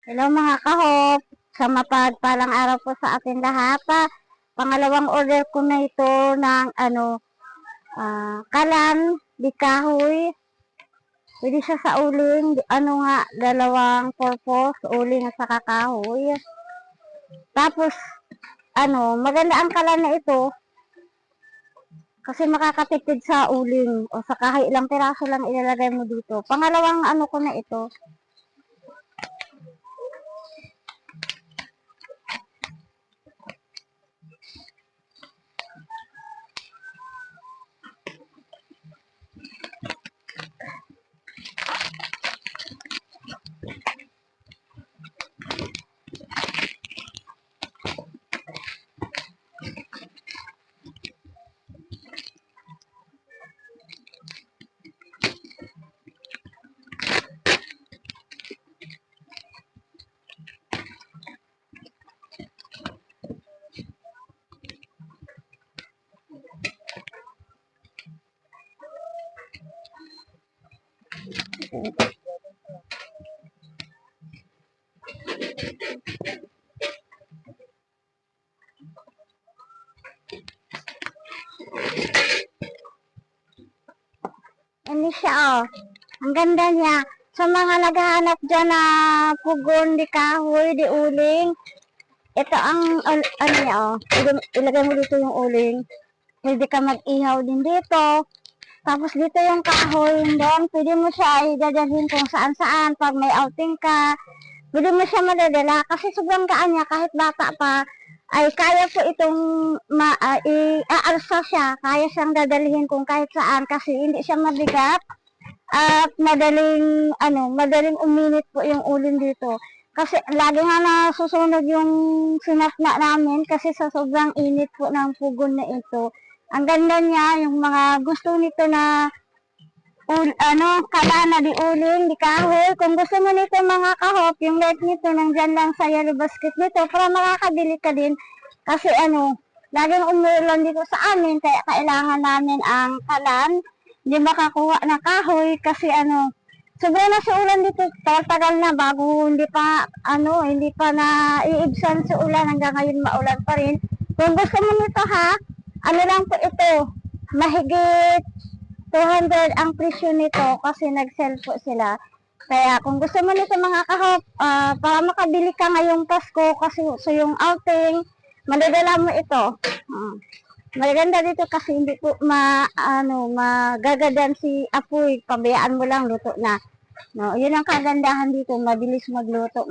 Hello mga kahop, sa mapagpalang araw po sa atin lahat. Pangalawang order ko na ito ng kalan, di kahoy. Pwede siya sa uling, dalawang purpose, uling at saka kahoy. Tapos, maganda ang kalan na ito kasi makakatipid sa uling o sa kahoy. Ilang piraso lang ilalagay mo dito. Pangalawang ko na ito. Ano siya, oh. Ang ganda niya. Sa mga naghahanap dyan na pugon, di kahoy, di uling. Ito ang, niya, oh. Ilagay mo dito yung uling. Pwede ka mag-ihaw din dito. Tapos dito yung kahoy. Then, pwede mo siya idadalhin kung saan-saan. Pag may outing ka, pwede mo siya madadala. Kasi sobrang gaan niya, kahit bata pa, ay kaya po itong aalsa siya. Kaya siyang dadalhin kung kahit saan kasi hindi siya mabigat at madaling uminit po yung uling dito. Kasi lagi nga nasusunog yung sinapna namin kasi sa sobrang init po ng pugon na ito. Ang ganda niya, yung mga gusto nito na kala na di uling, di kahoy. Kung gusto mo nito mga kahop, yung light nito nandyan lang sa yellow basket nito para makakabili ka din. Kasi laging umulan dito sa amin kaya kailangan namin ang kalan. Hindi makakuha na kahoy kasi sobrang na sa ulan dito, tagal na bago hindi pa na iibsan sa ulan hanggang ngayon maulan pa rin. Kung gusto mo nito ha, lang po ito, mahigit 200 ang presyo nito kasi nag-sell po sila. Kaya kung gusto mo nito mga kahop, para makabili ka ngayong Pasko kasi so yung outing, madadala mo ito. Maganda dito kasi hindi po magagadan si apoy, pabayaan mo lang luto na. No, yun ang kagandahan dito, mabilis magluto.